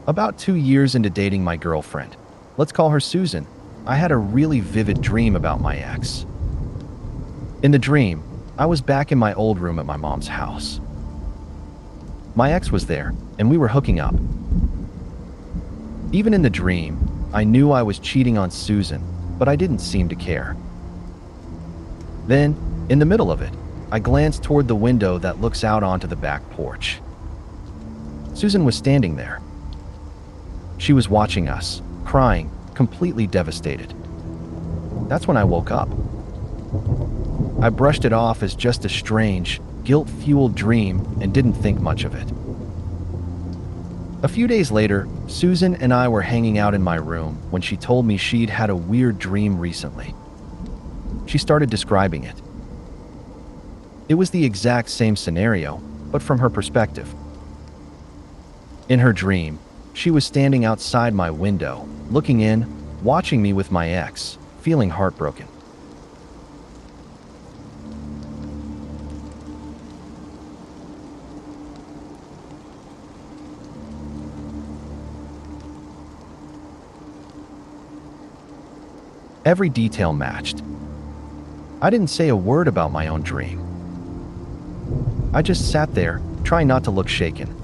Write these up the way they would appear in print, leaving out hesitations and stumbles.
About 2 years into dating my girlfriend, let's call her Susan, I had a really vivid dream about my ex. In the dream, I was back in my old room at my mom's house. My ex was there, and we were hooking up. Even in the dream, I knew I was cheating on Susan, but I didn't seem to care. Then, in the middle of it, I glanced toward the window that looks out onto the back porch. Susan was standing there. She was watching us, crying, completely devastated. That's when I woke up. I brushed it off as just a strange, guilt-fueled dream and didn't think much of it. A few days later, Susan and I were hanging out in my room when she told me she'd had a weird dream recently. She started describing it. It was the exact same scenario, but from her perspective. In her dream, she was standing outside my window, looking in, watching me with my ex, feeling heartbroken. Every detail matched. I didn't say a word about my own dream. I just sat there, trying not to look shaken.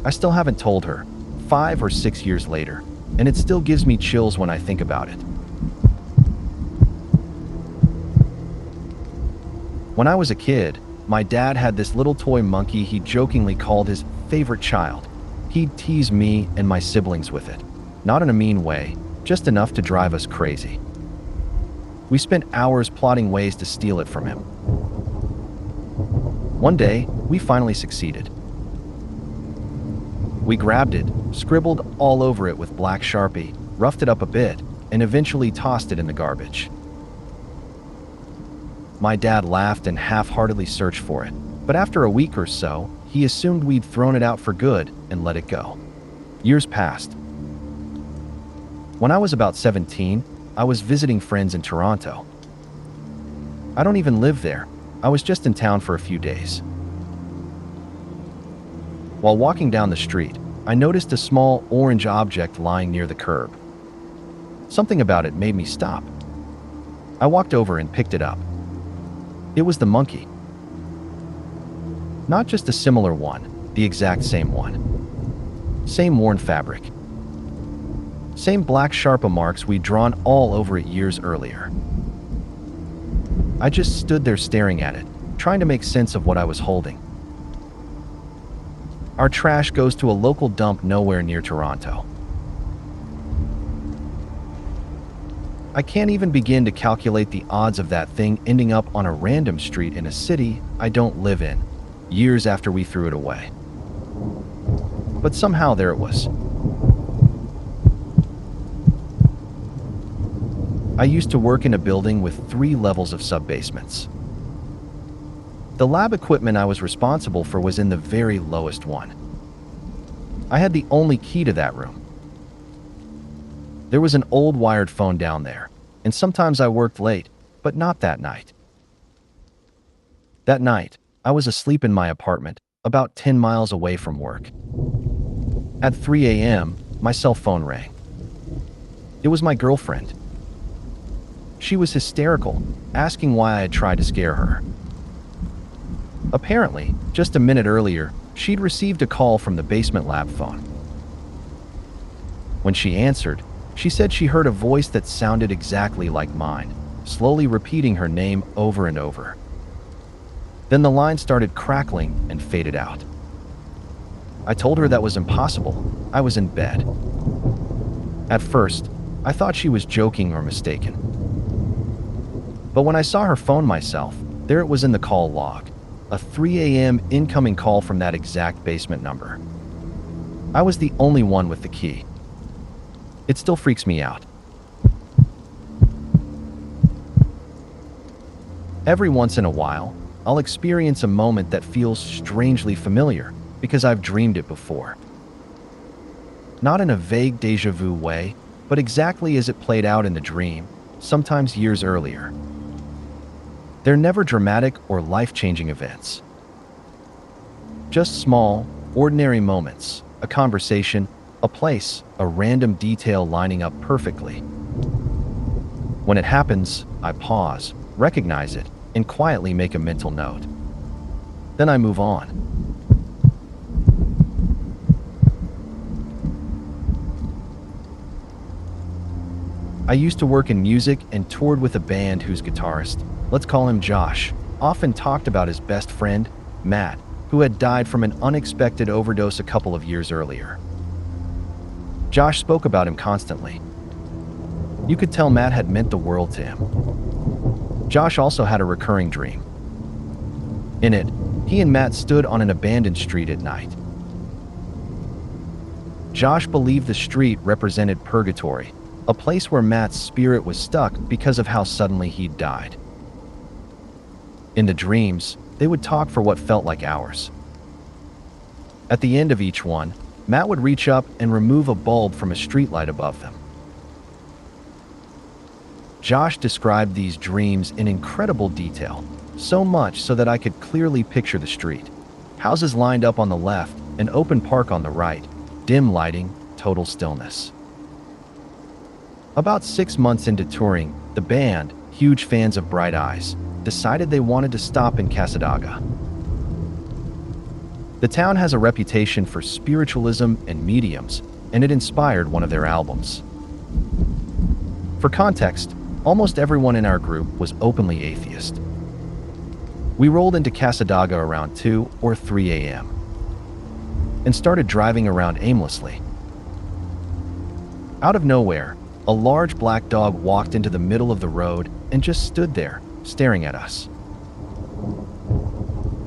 I still haven't told her, 5 or 6 years later, and it still gives me chills when I think about it. When I was a kid, my dad had this little toy monkey he jokingly called his favorite child. He'd tease me and my siblings with it, not in a mean way, just enough to drive us crazy. We spent hours plotting ways to steal it from him. One day, we finally succeeded. We grabbed it, scribbled all over it with black Sharpie, roughed it up a bit, and eventually tossed it in the garbage. My dad laughed and half-heartedly searched for it, but after a week or so, he assumed we'd thrown it out for good and let it go. Years passed. When I was about 17, I was visiting friends in Toronto. I don't even live there. I was just in town for a few days. While walking down the street, I noticed a small orange object lying near the curb. Something about it made me stop. I walked over and picked it up. It was the monkey. Not just a similar one, the exact same one. Same worn fabric. Same black Sharpie marks we'd drawn all over it years earlier. I just stood there staring at it, trying to make sense of what I was holding. Our trash goes to a local dump nowhere near Toronto. I can't even begin to calculate the odds of that thing ending up on a random street in a city I don't live in, years after we threw it away. But somehow there it was. I used to work in a building with 3 levels of sub-basements. The lab equipment I was responsible for was in the very lowest one. I had the only key to that room. There was an old wired phone down there, and sometimes I worked late, but not that night. That night, I was asleep in my apartment, about 10 miles away from work. At 3 a.m., my cell phone rang. It was my girlfriend. She was hysterical, asking why I had tried to scare her. Apparently, just a minute earlier, she'd received a call from the basement lab phone. When she answered, she said she heard a voice that sounded exactly like mine, slowly repeating her name over and over. Then the line started crackling and faded out. I told her that was impossible. I was in bed. At first, I thought she was joking or mistaken. But when I saw her phone myself, there it was in the call log, a 3 a.m. incoming call from that exact basement number. I was the only one with the key. It still freaks me out. Every once in a while, I'll experience a moment that feels strangely familiar because I've dreamed it before. Not in a vague déjà vu way, but exactly as it played out in the dream, sometimes years earlier. They're never dramatic or life-changing events. Just small, Ordinary moments, a conversation, a place, a random detail lining up perfectly. When it happens, I pause, recognize it, and quietly make a mental note. Then I move on. I used to work in music and toured with a band whose guitarist, let's call him Josh, often talked about his best friend, Matt, who had died from an unexpected overdose a couple of years earlier. Josh spoke about him constantly. You could tell Matt had meant the world to him. Josh also had a recurring dream. In it, he and Matt stood on an abandoned street at night. Josh believed the street represented purgatory, a place where Matt's spirit was stuck because of how suddenly he'd died. In the dreams, they would talk for what felt like hours. At the end of each one, Matt would reach up and remove a bulb from a streetlight above them. Josh described these dreams in incredible detail, so much so that I could clearly picture the street. Houses lined up on the left, an open park on the right, dim lighting, total stillness. About 6 months into touring, the band, huge fans of Bright Eyes, decided they wanted to stop in Cassadaga. The town has a reputation for spiritualism and mediums, and it inspired one of their albums. For context, almost everyone in our group was openly atheist. We rolled into Cassadaga around 2 or 3 a.m. and started driving around aimlessly. Out of nowhere, a large black dog walked into the middle of the road and just stood there, staring at us.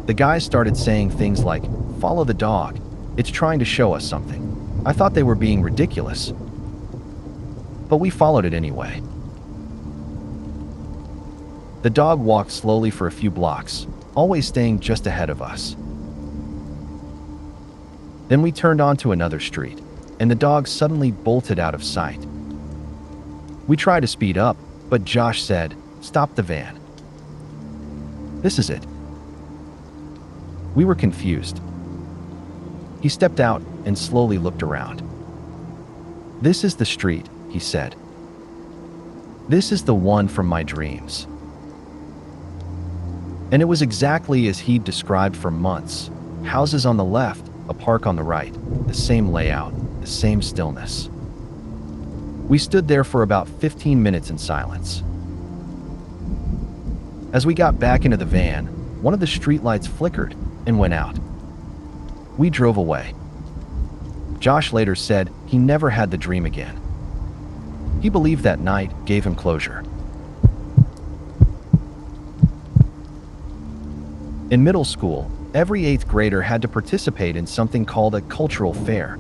The guys started saying things like, "Follow the dog, it's trying to show us something." I thought they were being ridiculous, but we followed it anyway. The dog walked slowly for a few blocks, always staying just ahead of us. Then we turned onto another street, and the dog suddenly bolted out of sight. We tried to speed up, but Josh said, "Stop the van. This is it." We were confused. He stepped out and slowly looked around. "This is the street," he said. "This is the one from my dreams." And it was exactly as he'd described for months. Houses on the left, a park on the right, the same layout, the same stillness. We stood there for about 15 minutes in silence. As we got back into the van, one of the streetlights flickered and went out. We drove away. Josh later said he never had the dream again. He believed that night gave him closure. In middle school, every 8th grader had to participate in something called a cultural fair.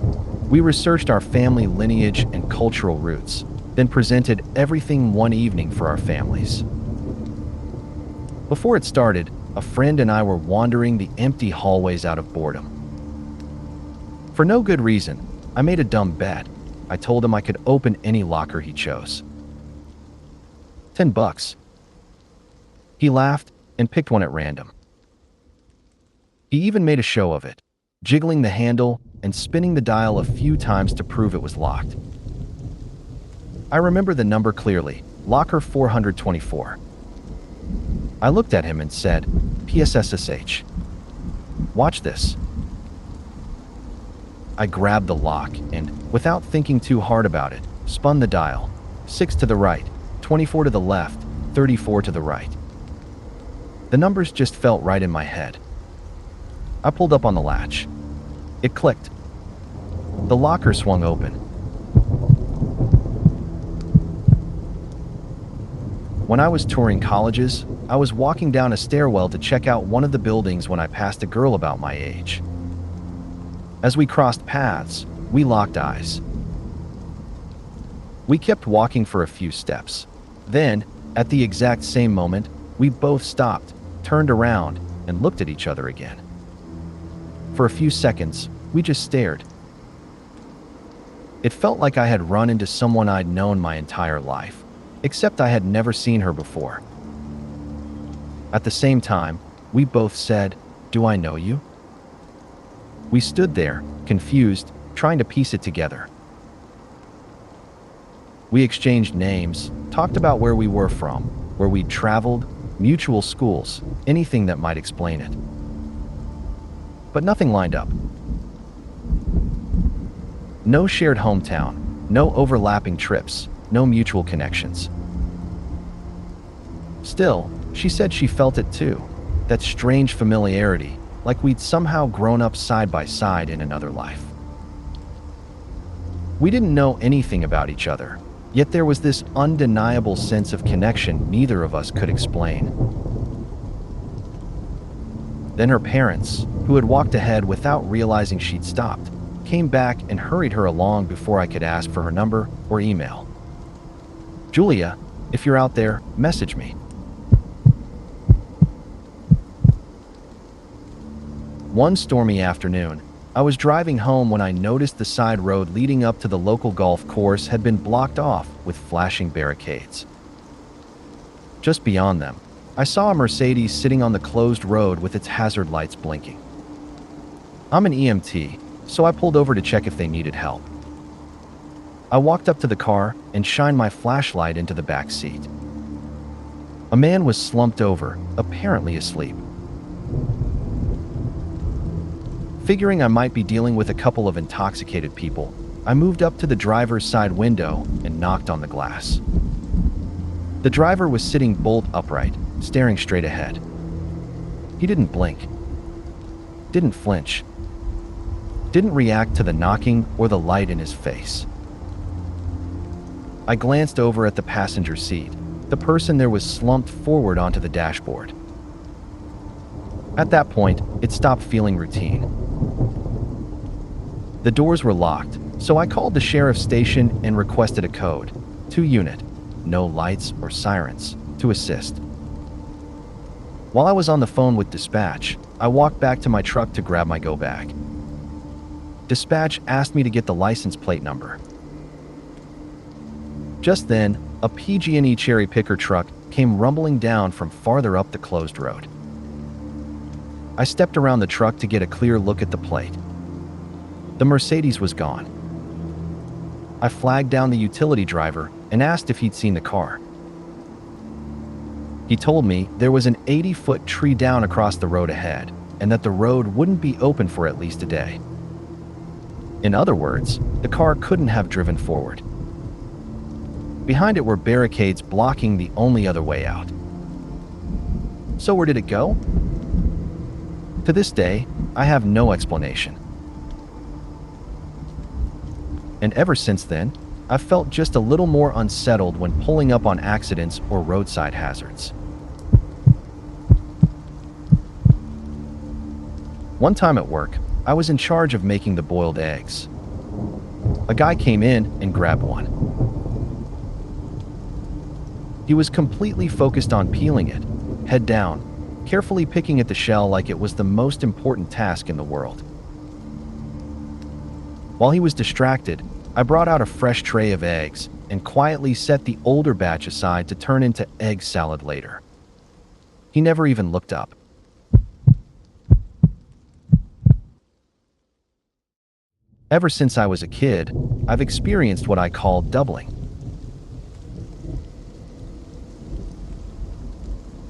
We researched our family lineage and cultural roots, then presented everything one evening for our families. Before it started, a friend and I were wandering the empty hallways out of boredom. For no good reason, I made a dumb bet. I told him I could open any locker he chose. $10. He laughed and picked one at random. He even made a show of it, jiggling the handle and spinning the dial a few times to prove it was locked. I remember the number clearly, locker 424. I looked at him and said, "PSSSH. Watch this." I grabbed the lock and, without thinking too hard about it, spun the dial. 6 to the right, 24 to the left, 34 to the right. The numbers just felt right in my head. I pulled up on the latch. It clicked. The locker swung open. When I was touring colleges, I was walking down a stairwell to check out one of the buildings when I passed a girl about my age. As we crossed paths, we locked eyes. We kept walking for a few steps. Then, at the exact same moment, we both stopped, turned around, and looked at each other again. For a few seconds, we just stared. It felt like I had run into someone I'd known my entire life, except I had never seen her before. At the same time, we both said, "Do I know you?" We stood there, confused, trying to piece it together. We exchanged names, talked about where we were from, where we'd traveled, mutual schools, anything that might explain it. But nothing lined up. No shared hometown, no overlapping trips, no mutual connections. Still, she said she felt it too, that strange familiarity, like we'd somehow grown up side by side in another life. We didn't know anything about each other, yet there was this undeniable sense of connection neither of us could explain. Then her parents, who had walked ahead without realizing she'd stopped, came back and hurried her along before I could ask for her number or email. "Julia, if you're out there, message me." One stormy afternoon, I was driving home when I noticed the side road leading up to the local golf course had been blocked off with flashing barricades. Just beyond them, I saw a Mercedes sitting on the closed road with its hazard lights blinking. I'm an EMT, so I pulled over to check if they needed help. I walked up to the car and shined my flashlight into the back seat. A man was slumped over, apparently asleep. Figuring I might be dealing with a couple of intoxicated people, I moved up to the driver's side window and knocked on the glass. The driver was sitting bolt upright, staring straight ahead. He didn't blink, didn't flinch, didn't react to the knocking or the light in his face. I glanced over at the passenger seat. The person there was slumped forward onto the dashboard. At that point, it stopped feeling routine. The doors were locked, so I called the sheriff's station and requested a code, 2 unit, no lights or sirens, to assist. While I was on the phone with dispatch, I walked back to my truck to grab my go bag. Dispatch asked me to get the license plate number. Just then, a PG&E cherry picker truck came rumbling down from farther up the closed road. I stepped around the truck to get a clear look at the plate. The Mercedes was gone. I flagged down the utility driver and asked if he'd seen the car. He told me there was an 80-foot tree down across the road ahead, and that the road wouldn't be open for at least a day. In other words, the car couldn't have driven forward. Behind it were barricades blocking the only other way out. So where did it go? To this day, I have no explanation. And ever since then, I've felt just a little more unsettled when pulling up on accidents or roadside hazards. One time at work, I was in charge of making the boiled eggs. A guy came in and grabbed one. He was completely focused on peeling it, head down, carefully picking at the shell like it was the most important task in the world. While he was distracted, I brought out a fresh tray of eggs and quietly set the older batch aside to turn into egg salad later. He never even looked up. Ever since I was a kid, I've experienced what I call doubling.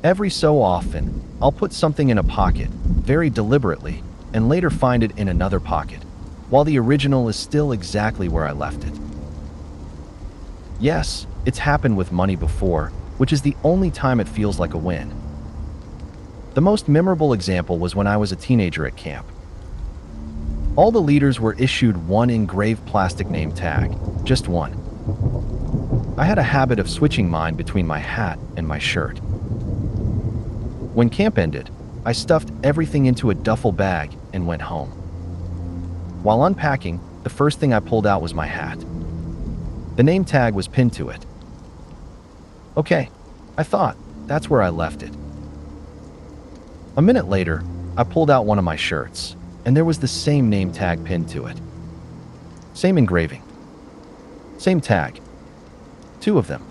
Every so often, I'll put something in a pocket, very deliberately, and later find it in another pocket, while the original is still exactly where I left it. Yes, it's happened with money before, which is the only time it feels like a win. The most memorable example was when I was a teenager at camp. All the leaders were issued one engraved plastic name tag, just one. I had a habit of switching mine between my hat and my shirt. When camp ended, I stuffed everything into a duffel bag and went home. While unpacking, the first thing I pulled out was my hat. The name tag was pinned to it. Okay, I thought, that's where I left it. A minute later, I pulled out one of my shirts, and there was the same name tag pinned to it. Same engraving. Same tag. 2 of them.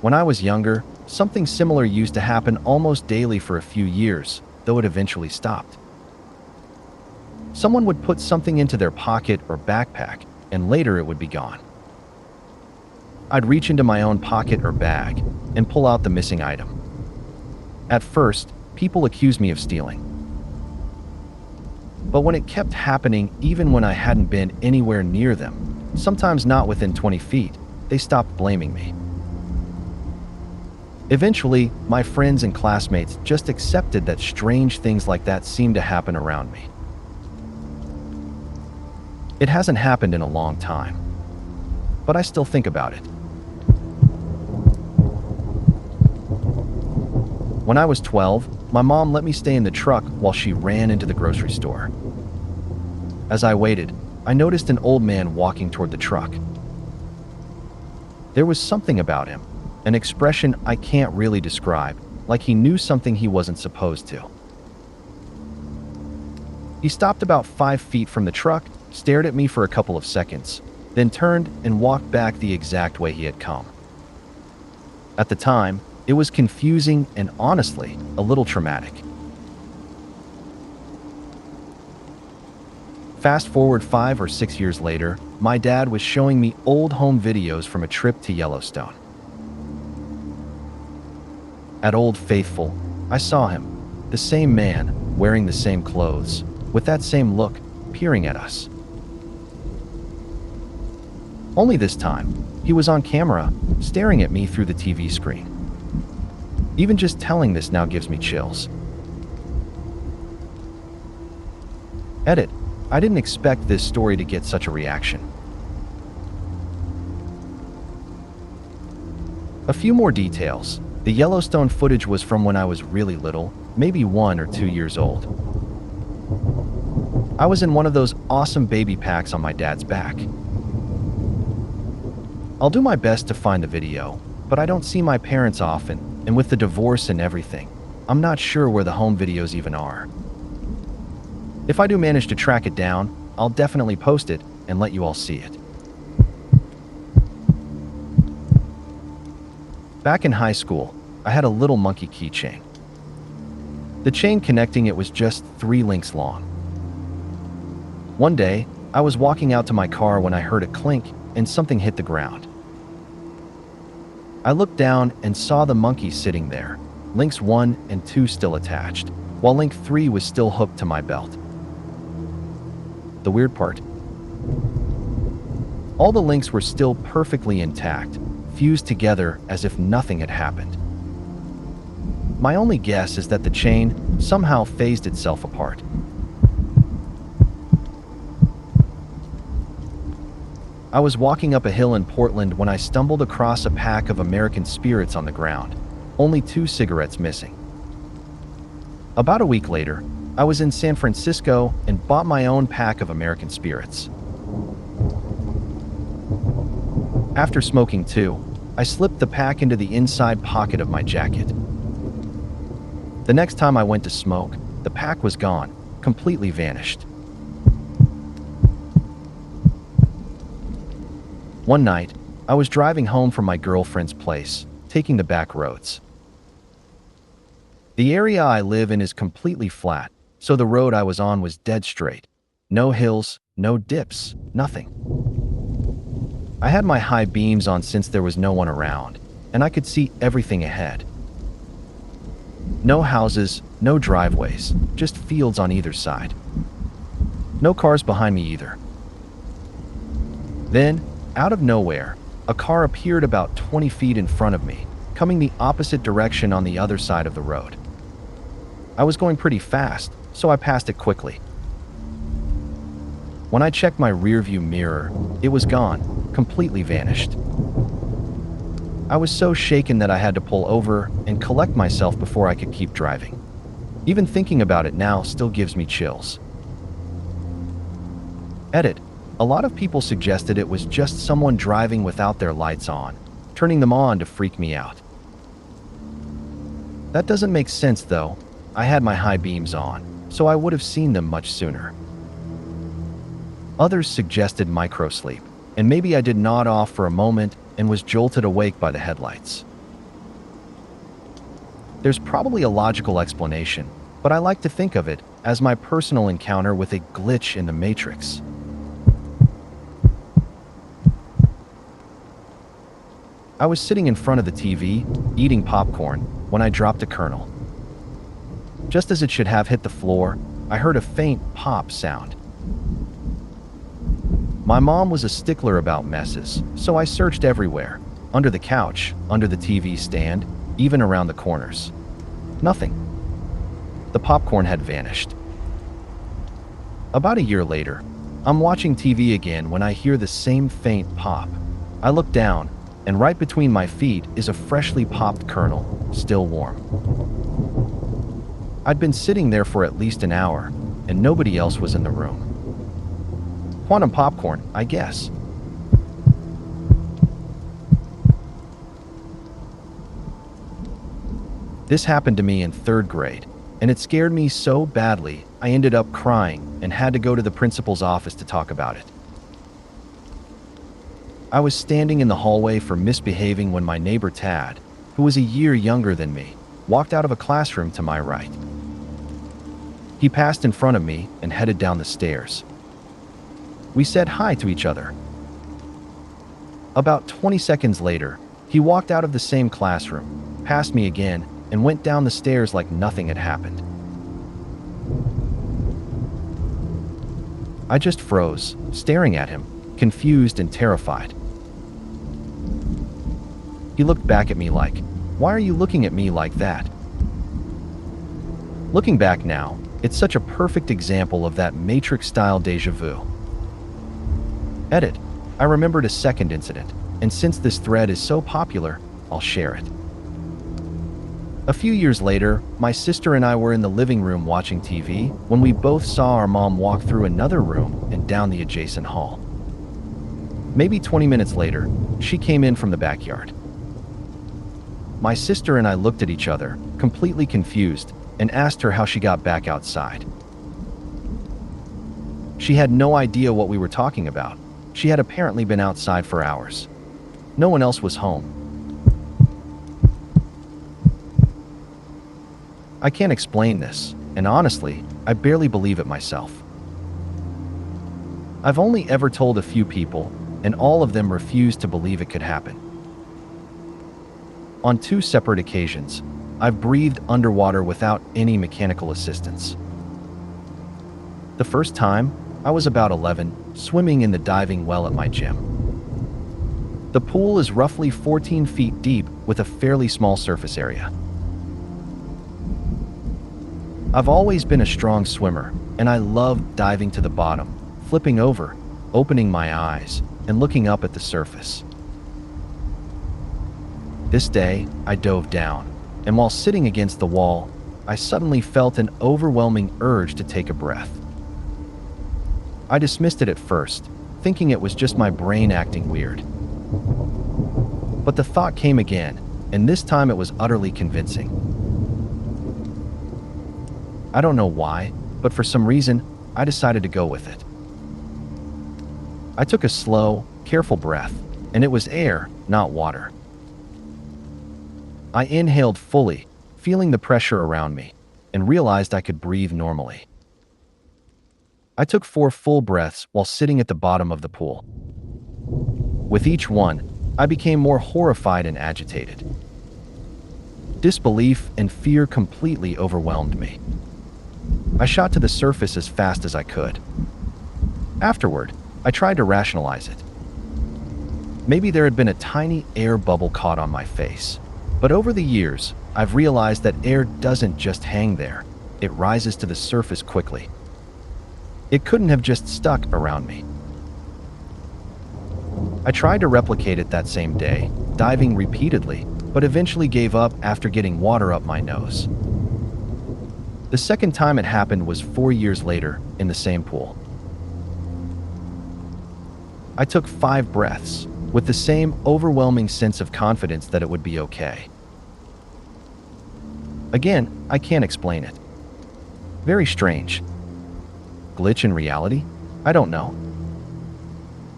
When I was younger, something similar used to happen almost daily for a few years, though it eventually stopped. Someone would put something into their pocket or backpack, and later it would be gone. I'd reach into my own pocket or bag and pull out the missing item. At first, people accused me of stealing. But when it kept happening, even when I hadn't been anywhere near them, sometimes not within 20 feet, they stopped blaming me. Eventually, my friends and classmates just accepted that strange things like that seemed to happen around me. It hasn't happened in a long time, but I still think about it. When I was 12, my mom let me stay in the truck while she ran into the grocery store. As I waited, I noticed an old man walking toward the truck. There was something about him, an expression I can't really describe, like he knew something he wasn't supposed to. He stopped about 5 feet from the truck, stared at me for a couple of seconds, then turned and walked back the exact way he had come. At the time, it was confusing and honestly, a little traumatic. Fast forward 5 or 6 years later, my dad was showing me old home videos from a trip to Yellowstone. At Old Faithful, I saw him, the same man, wearing the same clothes, with that same look, peering at us. Only this time, he was on camera, staring at me through the TV screen. Even just telling this now gives me chills. Edit. I didn't expect this story to get such a reaction. A few more details. The Yellowstone footage was from when I was really little, maybe 1 or 2 years old. I was in one of those awesome baby packs on my dad's back. I'll do my best to find the video, but I don't see my parents often, and with the divorce and everything, I'm not sure where the home videos even are. If I do manage to track it down, I'll definitely post it and let you all see it. Back in high school, I had a little monkey keychain. The chain connecting it was just 3 links long. One day, I was walking out to my car when I heard a clink and something hit the ground. I looked down and saw the monkey sitting there, links 1 and 2 still attached, while link 3 was still hooked to my belt. The weird part: all the links were still perfectly intact, fused together as if nothing had happened. My only guess is that the chain somehow phased itself apart. I was walking up a hill in Portland when I stumbled across a pack of American Spirits on the ground, only 2 cigarettes missing. About a week later, I was in San Francisco and bought my own pack of American Spirits. After smoking 2, I slipped the pack into the inside pocket of my jacket. The next time I went to smoke, the pack was gone, completely vanished. One night, I was driving home from my girlfriend's place, taking the back roads. The area I live in is completely flat, so the road I was on was dead straight. No hills, no dips, nothing. I had my high beams on since there was no one around, and I could see everything ahead. No houses, no driveways, just fields on either side. No cars behind me either. Then, out of nowhere, a car appeared about 20 feet in front of me, coming the opposite direction on the other side of the road. I was going pretty fast, so I passed it quickly. When I checked my rearview mirror, it was gone, completely vanished. I was so shaken that I had to pull over and collect myself before I could keep driving. Even thinking about it now still gives me chills. Edit. A lot of people suggested it was just someone driving without their lights on, turning them on to freak me out. That doesn't make sense though. I had my high beams on, so I would have seen them much sooner. Others suggested microsleep, and maybe I did nod off for a moment and was jolted awake by the headlights. There's probably a logical explanation, but I like to think of it as my personal encounter with a glitch in the Matrix. I was sitting in front of the TV, eating popcorn, when I dropped a kernel. Just as it should have hit the floor, I heard a faint pop sound. My mom was a stickler about messes, so I searched everywhere, under the couch, under the TV stand, even around the corners. Nothing. The popcorn had vanished. About a year later, I'm watching TV again when I hear the same faint pop. I look down, and right between my feet is a freshly popped kernel, still warm. I'd been sitting there for at least an hour, and nobody else was in the room. Quantum popcorn, I guess. This happened to me in 3rd grade, and it scared me so badly I ended up crying and had to go to the principal's office to talk about it. I was standing in the hallway for misbehaving when my neighbor Tad, who was a year younger than me, walked out of a classroom to my right. He passed in front of me and headed down the stairs. We said hi to each other. About 20 seconds later, he walked out of the same classroom, passed me again, and went down the stairs like nothing had happened. I just froze, staring at him, confused and terrified. He looked back at me like, "Why are you looking at me like that?" Looking back now, it's such a perfect example of that Matrix-style déjà vu. Edit. I remembered a second incident, and since this thread is so popular, I'll share it. A few years later, my sister and I were in the living room watching TV when we both saw our mom walk through another room and down the adjacent hall. Maybe 20 minutes later, she came in from the backyard. My sister and I looked at each other, completely confused, and asked her how she got back outside. She had no idea what we were talking about. She had apparently been outside for hours. No one else was home. I can't explain this, and honestly, I barely believe it myself. I've only ever told a few people, and all of them refused to believe it could happen. On 2 separate occasions, I've breathed underwater without any mechanical assistance. The first time, I was about 11, swimming in the diving well at my gym. The pool is roughly 14 feet deep with a fairly small surface area. I've always been a strong swimmer, and I loved diving to the bottom, flipping over, opening my eyes, and looking up at the surface. This day, I dove down, and while sitting against the wall, I suddenly felt an overwhelming urge to take a breath. I dismissed it at first, thinking it was just my brain acting weird. But the thought came again, and this time it was utterly convincing. I don't know why, but for some reason, I decided to go with it. I took a slow, careful breath, and it was air, not water. I inhaled fully, feeling the pressure around me, and realized I could breathe normally. I took 4 full breaths while sitting at the bottom of the pool. With each one, I became more horrified and agitated. Disbelief and fear completely overwhelmed me. I shot to the surface as fast as I could. Afterward, I tried to rationalize it. Maybe there had been a tiny air bubble caught on my face. But over the years, I've realized that air doesn't just hang there. It rises to the surface quickly. It couldn't have just stuck around me. I tried to replicate it that same day, diving repeatedly, but eventually gave up after getting water up my nose. The second time it happened was 4 years later in the same pool. I took 5 breaths, with the same overwhelming sense of confidence that it would be okay. Again, I can't explain it. Very strange. Glitch in reality? I don't know.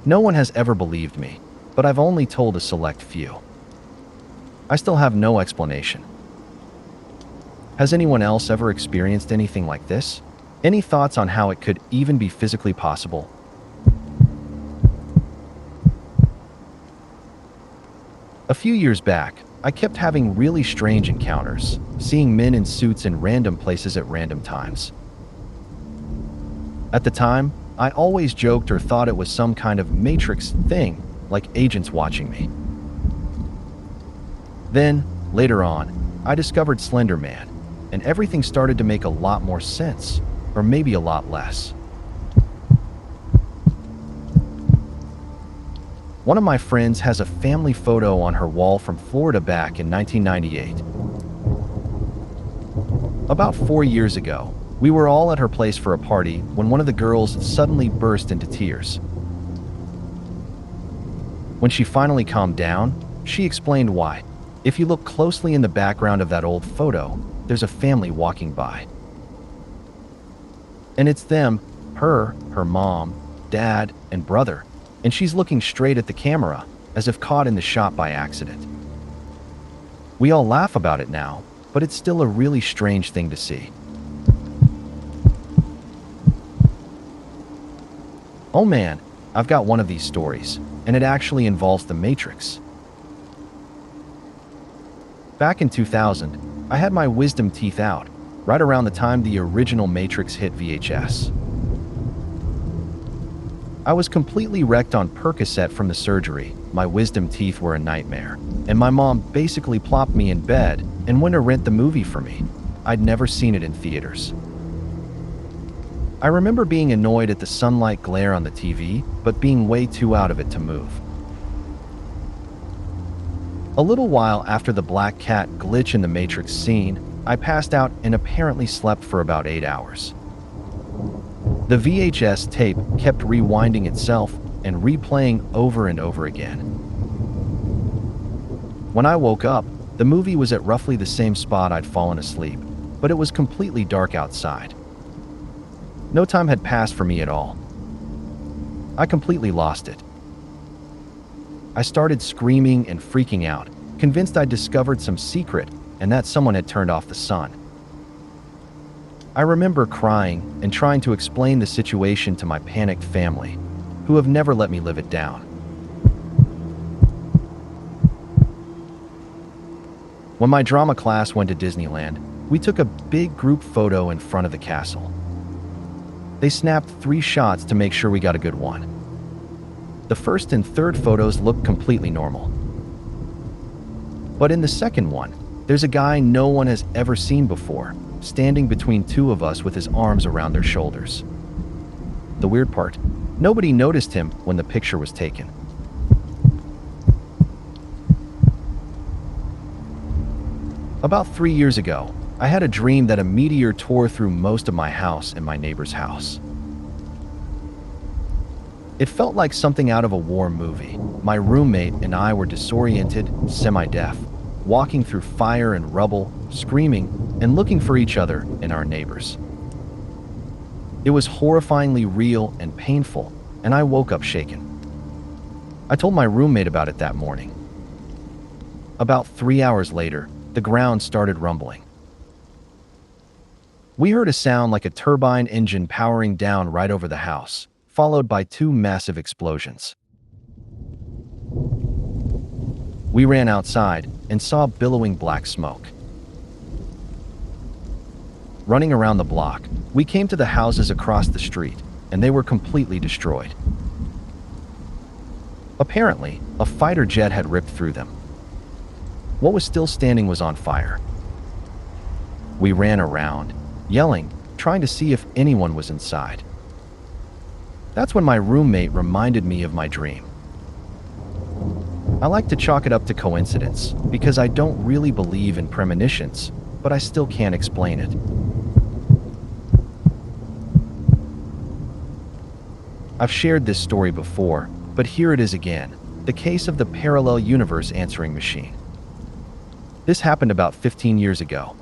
No one has ever believed me, but I've only told a select few. I still have no explanation. Has anyone else ever experienced anything like this? Any thoughts on how it could even be physically possible? A few years back, I kept having really strange encounters, seeing men in suits in random places at random times. At the time, I always joked or thought it was some kind of Matrix thing, like agents watching me. Then, later on, I discovered Slender Man, and everything started to make a lot more sense, or maybe a lot less. One of my friends has a family photo on her wall from Florida back in 1998. About 4 years ago, we were all at her place for a party when one of the girls suddenly burst into tears. When she finally calmed down, she explained why. If you look closely in the background of that old photo, there's a family walking by. And it's them, her mom, dad, and brother, and she's looking straight at the camera, as if caught in the shot by accident. We all laugh about it now, but it's still a really strange thing to see. Oh man, I've got one of these stories, and it actually involves the Matrix. Back in 2000, I had my wisdom teeth out, right around the time the original Matrix hit VHS. I was completely wrecked on Percocet from the surgery, my wisdom teeth were a nightmare, and my mom basically plopped me in bed and went to rent the movie for me. I'd never seen it in theaters. I remember being annoyed at the sunlight glare on the TV, but being way too out of it to move. A little while after the black cat glitch in the Matrix scene, I passed out and apparently slept for about 8 hours. The VHS tape kept rewinding itself and replaying over and over again. When I woke up, the movie was at roughly the same spot I'd fallen asleep, but it was completely dark outside. No time had passed for me at all. I completely lost it. I started screaming and freaking out, convinced I'd discovered some secret and that someone had turned off the sun. I remember crying and trying to explain the situation to my panicked family, who have never let me live it down. When my drama class went to Disneyland, we took a big group photo in front of the castle. They snapped 3 shots to make sure we got a good one. The first and third photos looked completely normal. But in the second one, there's a guy no one has ever seen before, standing between 2 of us with his arms around their shoulders. The weird part, nobody noticed him when the picture was taken. About 3 years ago, I had a dream that a meteor tore through most of my house and my neighbor's house. It felt like something out of a war movie. My roommate and I were disoriented, semi-deaf, walking through fire and rubble, screaming, and looking for each other and our neighbors. It was horrifyingly real and painful, and I woke up shaken. I told my roommate about it that morning. About 3 hours later, the ground started rumbling. We heard a sound like a turbine engine powering down right over the house, followed by 2 massive explosions. We ran outside and saw billowing black smoke. Running around the block, we came to the houses across the street, and they were completely destroyed. Apparently, a fighter jet had ripped through them. What was still standing was on fire. We ran around, yelling, trying to see if anyone was inside. That's when my roommate reminded me of my dream. I like to chalk it up to coincidence, because I don't really believe in premonitions, but I still can't explain it. I've shared this story before, but here it is again, the case of the parallel universe answering machine. This happened about 15 years ago.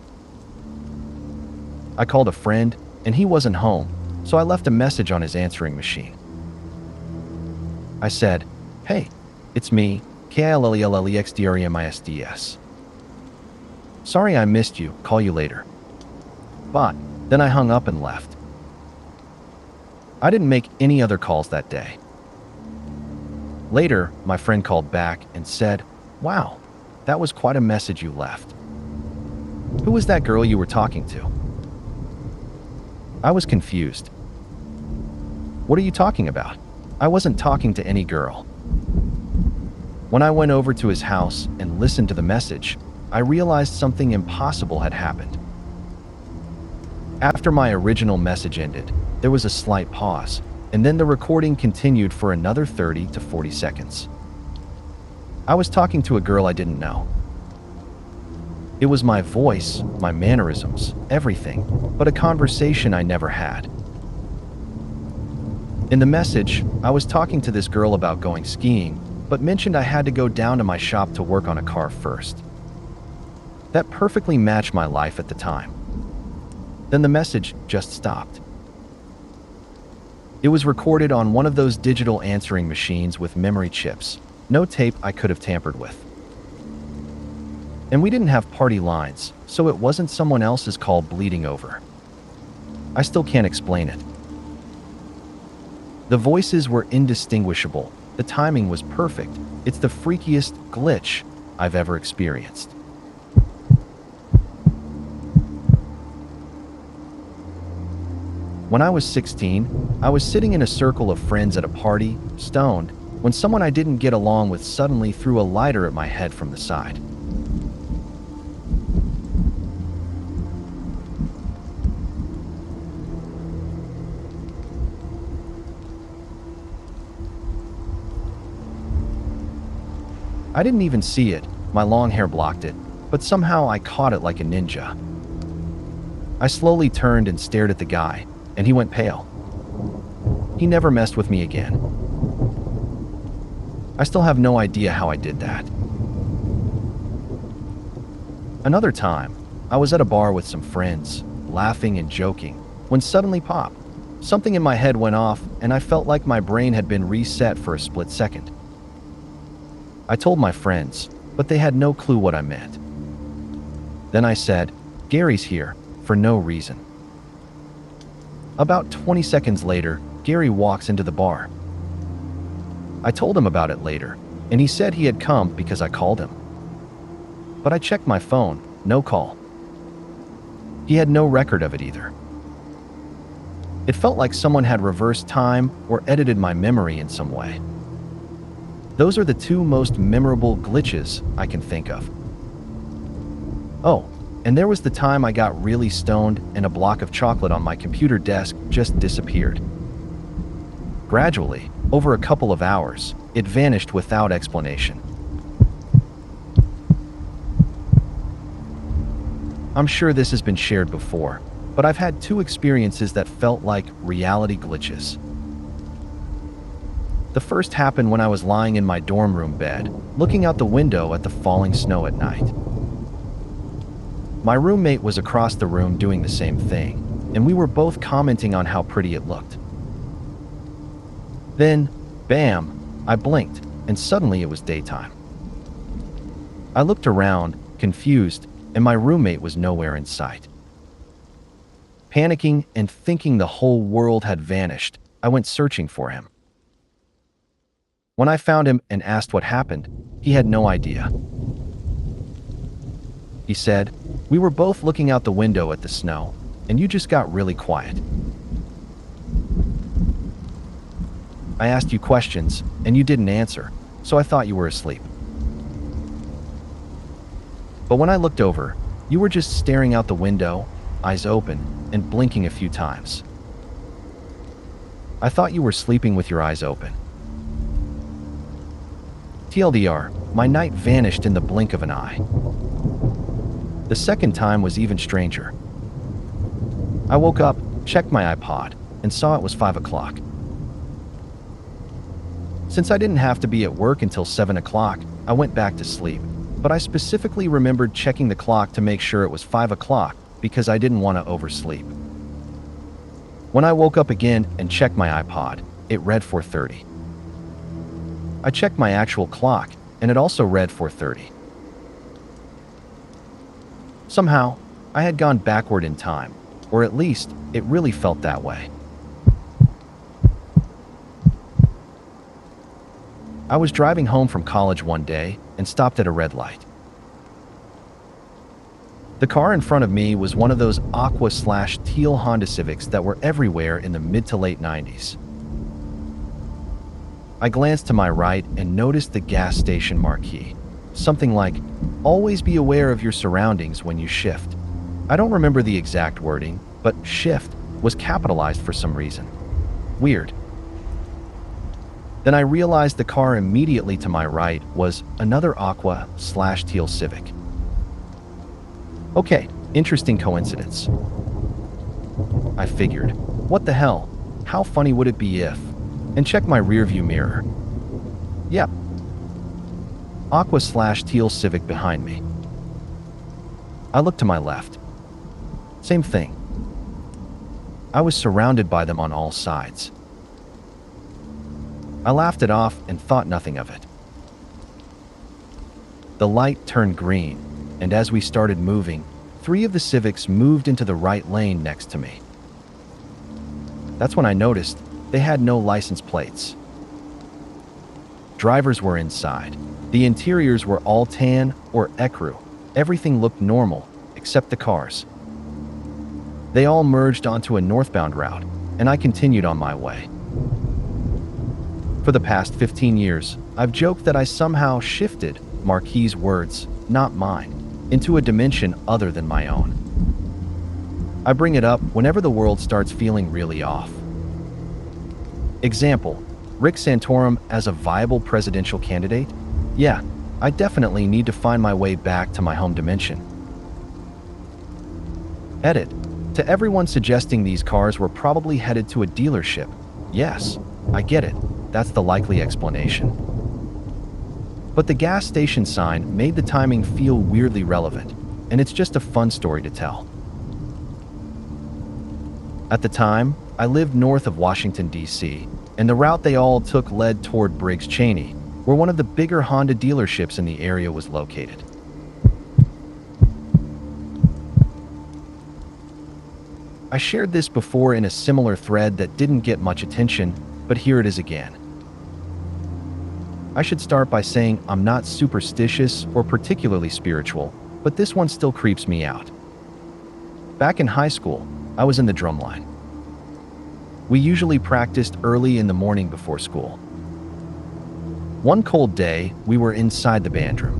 I called a friend, and he wasn't home, so I left a message on his answering machine. I said, "Hey, it's me, KILLELEXDREMISDS. Sorry I missed you, call you later." But then I hung up and left. I didn't make any other calls that day. Later, my friend called back and said, "Wow, that was quite a message you left. Who was that girl you were talking to?" I was confused. "What are you talking about? I wasn't talking to any girl." When I went over to his house and listened to the message, I realized something impossible had happened. After my original message ended, there was a slight pause, and then the recording continued for another 30 to 40 seconds. I was talking to a girl I didn't know. It was my voice, my mannerisms, everything, but a conversation I never had. In the message, I was talking to this girl about going skiing, but mentioned I had to go down to my shop to work on a car first. That perfectly matched my life at the time. Then the message just stopped. It was recorded on one of those digital answering machines with memory chips, no tape I could have tampered with. And we didn't have party lines, so it wasn't someone else's call bleeding over. I still can't explain it. The voices were indistinguishable. The timing was perfect. It's the freakiest glitch I've ever experienced. When I was 16, I was sitting in a circle of friends at a party, stoned, when someone I didn't get along with suddenly threw a lighter at my head from the side. I didn't even see it, my long hair blocked it, but somehow I caught it like a ninja. I slowly turned and stared at the guy, and he went pale. He never messed with me again. I still have no idea how I did that. Another time, I was at a bar with some friends, laughing and joking, when suddenly pop, something in my head went off and I felt like my brain had been reset for a split second. I told my friends, but they had no clue what I meant. Then I said, "Gary's here," for no reason. About 20 seconds later, Gary walks into the bar. I told him about it later, and he said he had come because I called him. But I checked my phone, no call. He had no record of it either. It felt like someone had reversed time or edited my memory in some way. Those are the two most memorable glitches I can think of. Oh, and there was the time I got really stoned and a block of chocolate on my computer desk just disappeared. Gradually, over a couple of hours, it vanished without explanation. I'm sure this has been shared before, but I've had two experiences that felt like reality glitches. The first happened when I was lying in my dorm room bed, looking out the window at the falling snow at night. My roommate was across the room doing the same thing, and we were both commenting on how pretty it looked. Then, bam, I blinked, and suddenly it was daytime. I looked around, confused, and my roommate was nowhere in sight. Panicking and thinking the whole world had vanished, I went searching for him. When I found him and asked what happened, he had no idea. He said, "We were both looking out the window at the snow, and you just got really quiet. I asked you questions, and you didn't answer, so I thought you were asleep. But when I looked over, you were just staring out the window, eyes open, and blinking a few times. I thought you were sleeping with your eyes open." TLDR, my night vanished in the blink of an eye. The second time was even stranger. I woke up, checked my iPod, and saw it was 5 o'clock. Since I didn't have to be at work until 7 o'clock, I went back to sleep, but I specifically remembered checking the clock to make sure it was 5 o'clock because I didn't want to oversleep. When I woke up again and checked my iPod, it read 4:30. I checked my actual clock, and it also read 4:30. Somehow, I had gone backward in time, or at least, it really felt that way. I was driving home from college one day and stopped at a red light. The car in front of me was one of those aqua/teal Honda Civics that were everywhere in the mid to late 90s. I glanced to my right and noticed the gas station marquee. Something like, "Always be aware of your surroundings when you shift." I don't remember the exact wording, but shift was capitalized for some reason. Weird. Then I realized the car immediately to my right was another aqua/teal Civic. Okay, interesting coincidence. I figured, what the hell? How funny would it be if? And check my rearview mirror. Yep. Aqua/teal Civic behind me. I looked to my left. Same thing. I was surrounded by them on all sides. I laughed it off and thought nothing of it. The light turned green, and as we started moving, 3 of the Civics moved into the right lane next to me. That's when I noticed they had no license plates. Drivers were inside. The interiors were all tan or ecru. Everything looked normal, except the cars. They all merged onto a northbound route, and I continued on my way. For the past 15 years, I've joked that I somehow shifted Marquis's words, not mine, into a dimension other than my own. I bring it up whenever the world starts feeling really off. Example, Rick Santorum as a viable presidential candidate? Yeah, I definitely need to find my way back to my home dimension. Edit. To everyone suggesting these cars were probably headed to a dealership. Yes, I get it. That's the likely explanation. But the gas station sign made the timing feel weirdly relevant, and it's just a fun story to tell. At the time, I lived north of Washington, D.C., and the route they all took led toward Briggs Cheney, where one of the bigger Honda dealerships in the area was located. I shared this before in a similar thread that didn't get much attention, but here it is again. I should start by saying I'm not superstitious or particularly spiritual, but this one still creeps me out. Back in high school, I was in the drumline. We usually practiced early in the morning before school. One cold day, we were inside the band room.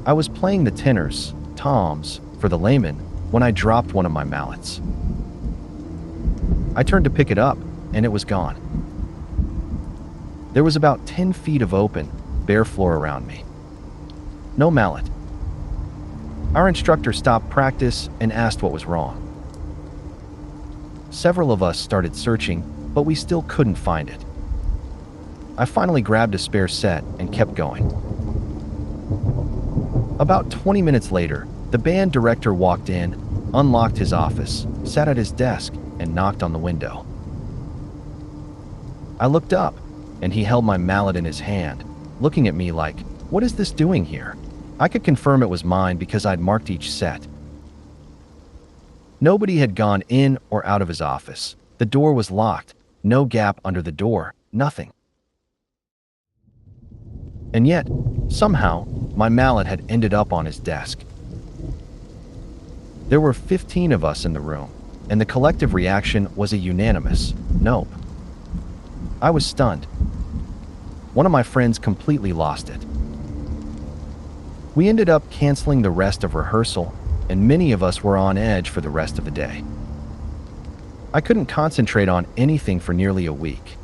I was playing the tenors, toms, for the layman, when I dropped one of my mallets. I turned to pick it up, and it was gone. There was about 10 feet of open, bare floor around me. No mallet. Our instructor stopped practice and asked what was wrong. Several of us started searching, but we still couldn't find it. I finally grabbed a spare set and kept going. About 20 minutes later, the band director walked in, unlocked his office, sat at his desk, and knocked on the window. I looked up, and he held my mallet in his hand, looking at me like, "What is this doing here?" I could confirm it was mine because I'd marked each set. Nobody had gone in or out of his office. The door was locked, no gap under the door, nothing. And yet, somehow, my mallet had ended up on his desk. There were 15 of us in the room, and the collective reaction was a unanimous nope. I was stunned. One of my friends completely lost it. We ended up canceling the rest of rehearsal, and many of us were on edge for the rest of the day. I couldn't concentrate on anything for nearly a week.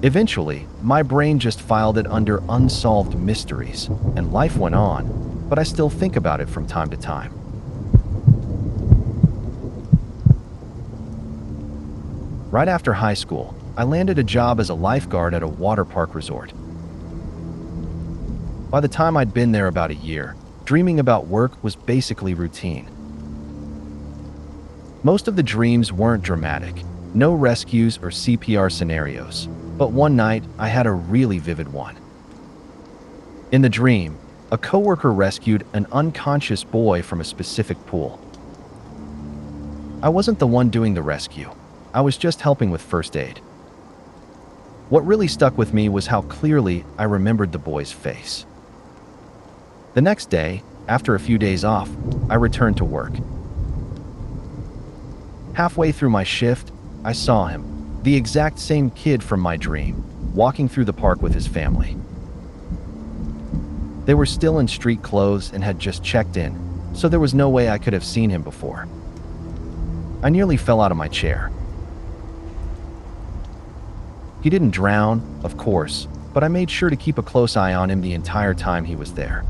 Eventually, my brain just filed it under unsolved mysteries, and life went on, but I still think about it from time to time. Right after high school, I landed a job as a lifeguard at a water park resort. By the time I'd been there about a year, dreaming about work was basically routine. Most of the dreams weren't dramatic, no rescues or CPR scenarios, but one night I had a really vivid one. In the dream, a coworker rescued an unconscious boy from a specific pool. I wasn't the one doing the rescue. I was just helping with first aid. What really stuck with me was how clearly I remembered the boy's face. The next day, after a few days off, I returned to work. Halfway through my shift, I saw him, the exact same kid from my dream, walking through the park with his family. They were still in street clothes and had just checked in, so there was no way I could have seen him before. I nearly fell out of my chair. He didn't drown, of course, but I made sure to keep a close eye on him the entire time he was there.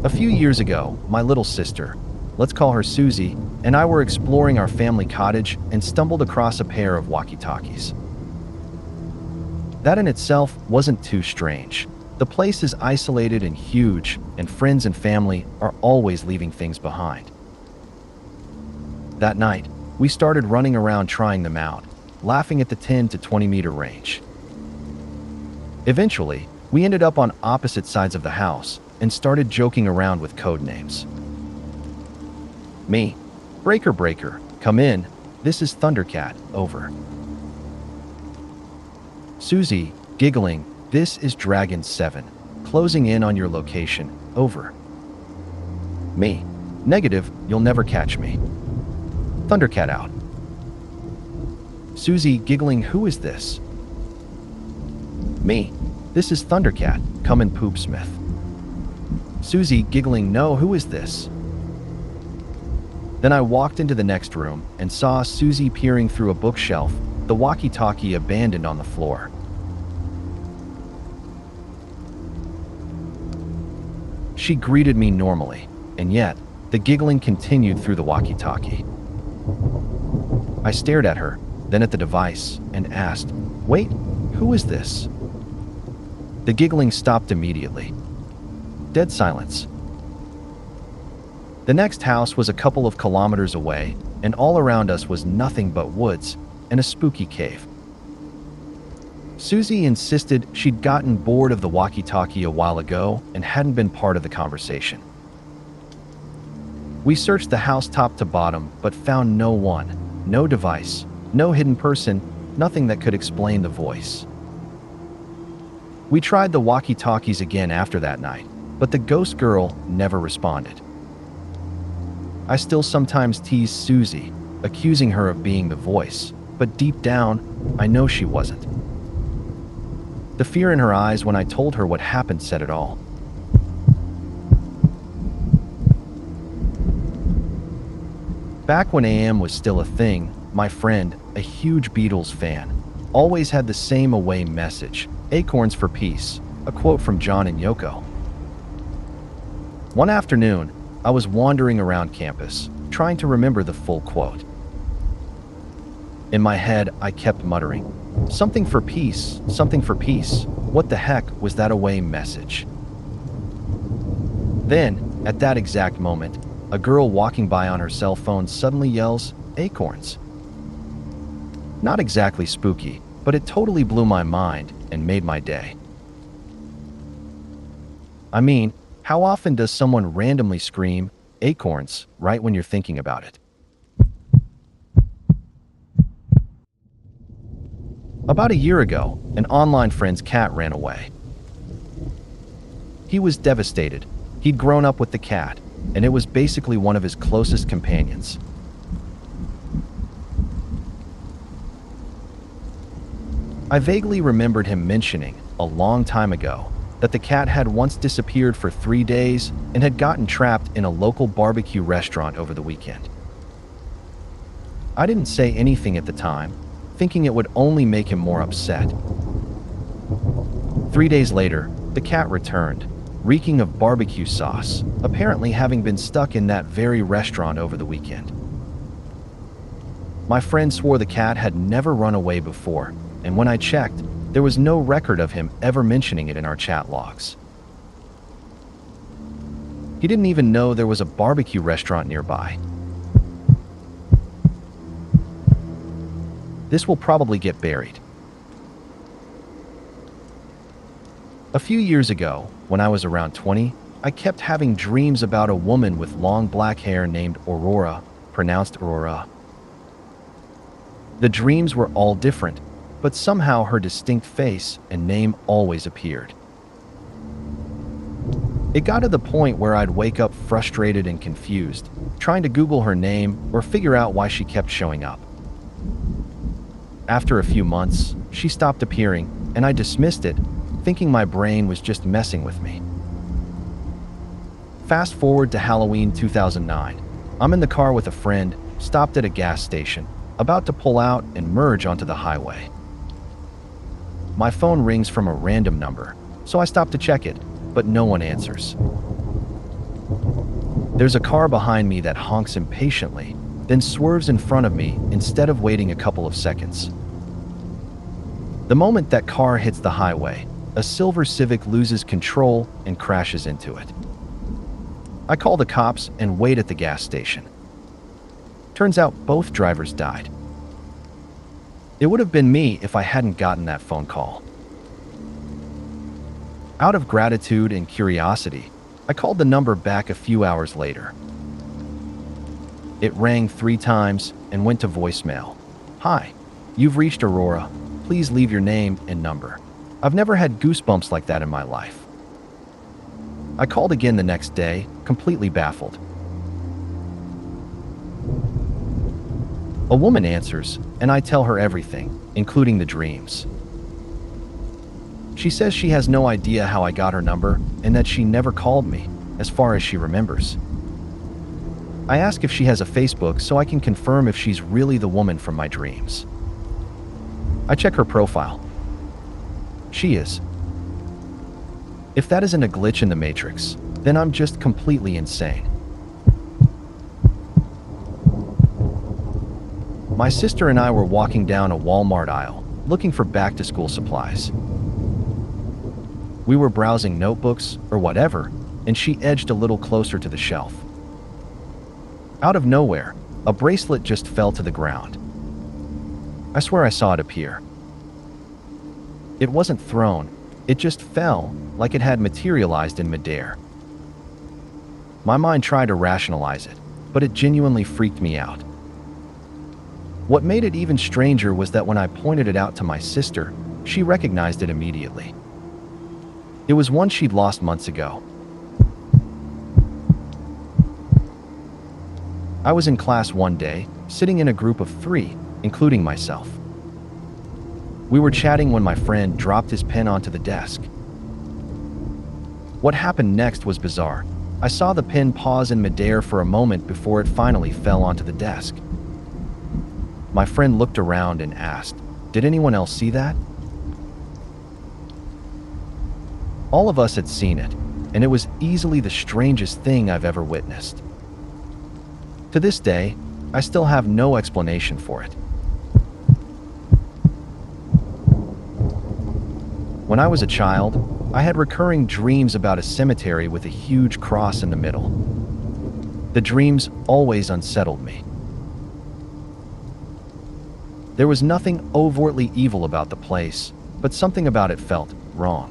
A few years ago, my little sister, let's call her Susie, and I were exploring our family cottage and stumbled across a pair of walkie-talkies. That in itself wasn't too strange. The place is isolated and huge, and friends and family are always leaving things behind. That night, we started running around trying them out, laughing at the 10 to 20 meter range. Eventually, we ended up on opposite sides of the house and started joking around with code names. Me, Breaker Breaker, come in, this is Thundercat, over. Susie, giggling, this is Dragon 7, closing in on your location, over. Me, negative, you'll never catch me. Thundercat out. Susie, giggling, who is this? Me, this is Thundercat, come in Poopsmith. Susie, giggling, no, who is this? Then I walked into the next room and saw Susie peering through a bookshelf, the walkie-talkie abandoned on the floor. She greeted me normally, and yet, the giggling continued through the walkie-talkie. I stared at her, then at the device, and asked, wait, who is this? The giggling stopped immediately. Dead silence. The next house was a couple of kilometers away, and all around us was nothing but woods and a spooky cave. Susie insisted she'd gotten bored of the walkie-talkie a while ago and hadn't been part of the conversation. We searched the house top to bottom, but found no one, no device, no hidden person, nothing that could explain the voice. We tried the walkie-talkies again after that night, but the ghost girl never responded. I still sometimes tease Susie, accusing her of being the voice, but deep down, I know she wasn't. The fear in her eyes when I told her what happened said it all. Back when AM was still a thing, my friend, a huge Beatles fan, always had the same away message, acorns for peace, a quote from John and Yoko. One afternoon, I was wandering around campus, trying to remember the full quote. In my head, I kept muttering, something for peace, something for peace. What the heck was that away message? Then, at that exact moment, a girl walking by on her cell phone suddenly yells, acorns. Not exactly spooky, but it totally blew my mind and made my day. I mean, how often does someone randomly scream, acorns, right when you're thinking about it? About a year ago, an online friend's cat ran away. He was devastated. He'd grown up with the cat, and it was basically one of his closest companions. I vaguely remembered him mentioning, a long time ago, that the cat had once disappeared for 3 days and had gotten trapped in a local barbecue restaurant over the weekend. I didn't say anything at the time, thinking it would only make him more upset. 3 days later, the cat returned, reeking of barbecue sauce, apparently having been stuck in that very restaurant over the weekend. My friend swore the cat had never run away before, and when I checked, there was no record of him ever mentioning it in our chat logs. He didn't even know there was a barbecue restaurant nearby. This will probably get buried. A few years ago, when I was around 20, I kept having dreams about a woman with long black hair named Aurora, pronounced Aurora. The dreams were all different, but somehow her distinct face and name always appeared. It got to the point where I'd wake up frustrated and confused, trying to Google her name or figure out why she kept showing up. After a few months, she stopped appearing, and I dismissed it, thinking my brain was just messing with me. Fast forward to Halloween 2009. I'm in the car with a friend, stopped at a gas station, about to pull out and merge onto the highway. My phone rings from a random number, so I stop to check it, but no one answers. There's a car behind me that honks impatiently, then swerves in front of me instead of waiting a couple of seconds. The moment that car hits the highway, a silver Civic loses control and crashes into it. I call the cops and wait at the gas station. Turns out both drivers died. It would have been me if I hadn't gotten that phone call. Out of gratitude and curiosity, I called the number back a few hours later. It rang 3 times and went to voicemail. "Hi, you've reached Aurora. Please leave your name and number." I've never had goosebumps like that in my life. I called again the next day, completely baffled. A woman answers, and I tell her everything, including the dreams. She says she has no idea how I got her number and that she never called me, as far as she remembers. I ask if she has a Facebook so I can confirm if she's really the woman from my dreams. I check her profile. She is. If that isn't a glitch in the Matrix, then I'm just completely insane. My sister and I were walking down a Walmart aisle, looking for back-to-school supplies. We were browsing notebooks or whatever, and she edged a little closer to the shelf. Out of nowhere, a bracelet just fell to the ground. I swear I saw it appear. It wasn't thrown, it just fell, like it had materialized in midair. My mind tried to rationalize it, but it genuinely freaked me out. What made it even stranger was that when I pointed it out to my sister, she recognized it immediately. It was one she'd lost months ago. I was in class one day, sitting in a group of 3, including myself. We were chatting when my friend dropped his pen onto the desk. What happened next was bizarre. I saw the pen pause in midair for a moment before it finally fell onto the desk. My friend looked around and asked, "Did anyone else see that?" All of us had seen it, and it was easily the strangest thing I've ever witnessed. To this day, I still have no explanation for it. When I was a child, I had recurring dreams about a cemetery with a huge cross in the middle. The dreams always unsettled me. There was nothing overtly evil about the place, but something about it felt wrong.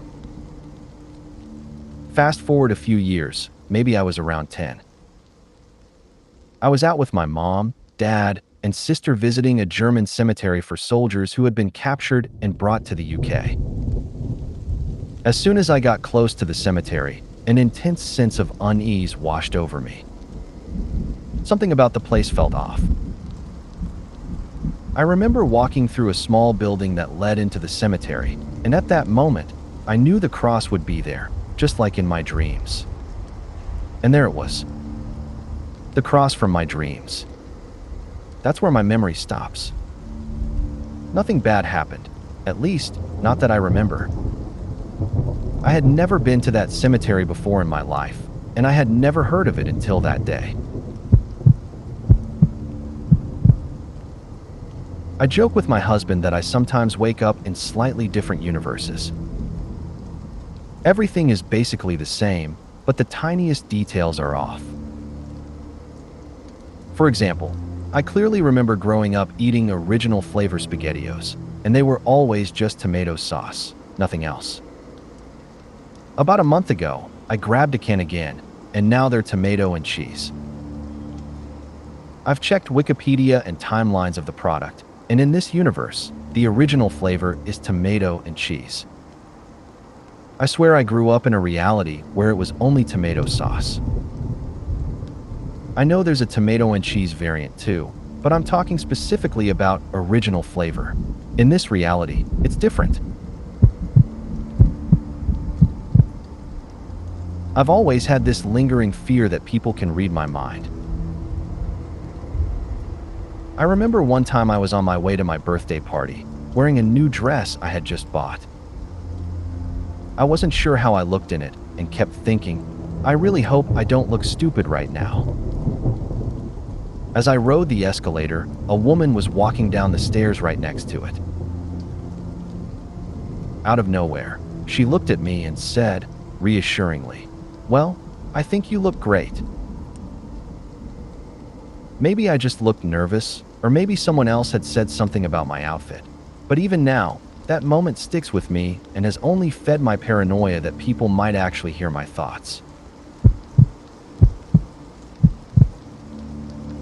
Fast forward a few years, maybe I was around 10. I was out with my mom, dad, and sister visiting a German cemetery for soldiers who had been captured and brought to the UK. As soon as I got close to the cemetery, an intense sense of unease washed over me. Something about the place felt off. I remember walking through a small building that led into the cemetery, and at that moment, I knew the cross would be there, just like in my dreams. And there it was. The cross from my dreams. That's where my memory stops. Nothing bad happened, at least not that I remember. I had never been to that cemetery before in my life, and I had never heard of it until that day. I joke with my husband that I sometimes wake up in slightly different universes. Everything is basically the same, but the tiniest details are off. For example, I clearly remember growing up eating original flavor SpaghettiOs, and they were always just tomato sauce, nothing else. About a month ago, I grabbed a can again, and now they're tomato and cheese. I've checked Wikipedia and timelines of the product, and in this universe, the original flavor is tomato and cheese. I swear I grew up in a reality where it was only tomato sauce. I know there's a tomato and cheese variant too, but I'm talking specifically about original flavor. In this reality, it's different. I've always had this lingering fear that people can read my mind. I remember one time I was on my way to my birthday party, wearing a new dress I had just bought. I wasn't sure how I looked in it and kept thinking, I really hope I don't look stupid right now. As I rode the escalator, a woman was walking down the stairs right next to it. Out of nowhere, she looked at me and said, reassuringly, "Well, I think you look great." Maybe I just looked nervous, or maybe someone else had said something about my outfit. But even now, that moment sticks with me and has only fed my paranoia that people might actually hear my thoughts.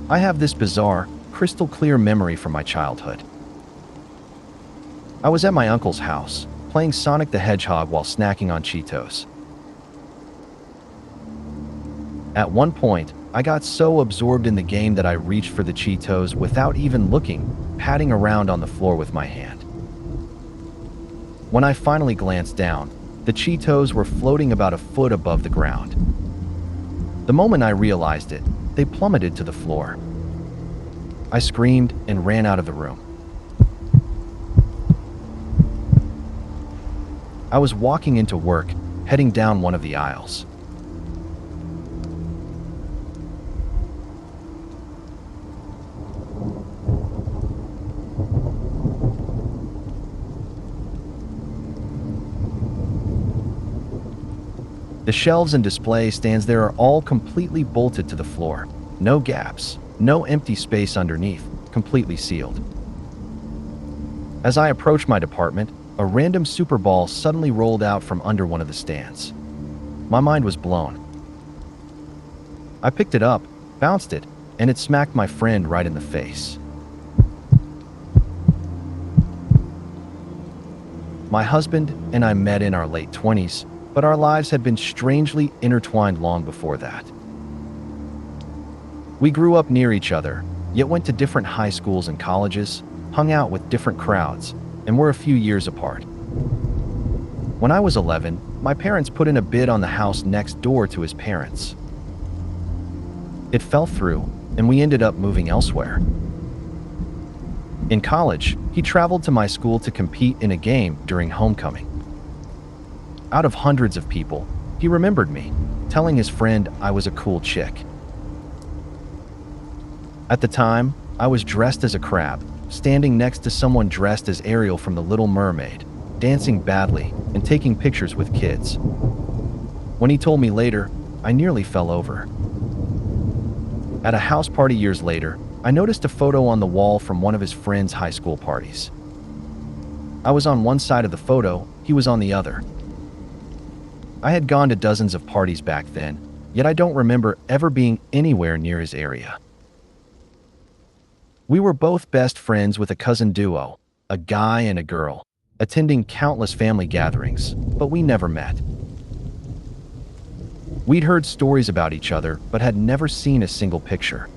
I have this bizarre, crystal clear memory from my childhood. I was at my uncle's house, playing Sonic the Hedgehog while snacking on Cheetos. At one point, I got so absorbed in the game that I reached for the Cheetos without even looking, patting around on the floor with my hand. When I finally glanced down, the Cheetos were floating about a foot above the ground. The moment I realized it, they plummeted to the floor. I screamed and ran out of the room. I was walking into work, heading down one of the aisles. The shelves and display stands there are all completely bolted to the floor. No gaps, no empty space underneath, completely sealed. As I approached my department, a random Super Ball suddenly rolled out from under one of the stands. My mind was blown. I picked it up, bounced it, and it smacked my friend right in the face. My husband and I met in our late 20s, but our lives had been strangely intertwined long before that. We grew up near each other, yet went to different high schools and colleges, hung out with different crowds, and were a few years apart. When I was 11, my parents put in a bid on the house next door to his parents. It fell through, and we ended up moving elsewhere. In college, he traveled to my school to compete in a game during homecoming. Out of hundreds of people, he remembered me, telling his friend I was a cool chick. At the time, I was dressed as a crab, standing next to someone dressed as Ariel from The Little Mermaid, dancing badly and taking pictures with kids. When he told me later, I nearly fell over. At a house party years later, I noticed a photo on the wall from one of his friend's high school parties. I was on one side of the photo, he was on the other. I had gone to dozens of parties back then, yet I don't remember ever being anywhere near his area. We were both best friends with a cousin duo, a guy and a girl, attending countless family gatherings, but we never met. We'd heard stories about each other, but had never seen a single picture.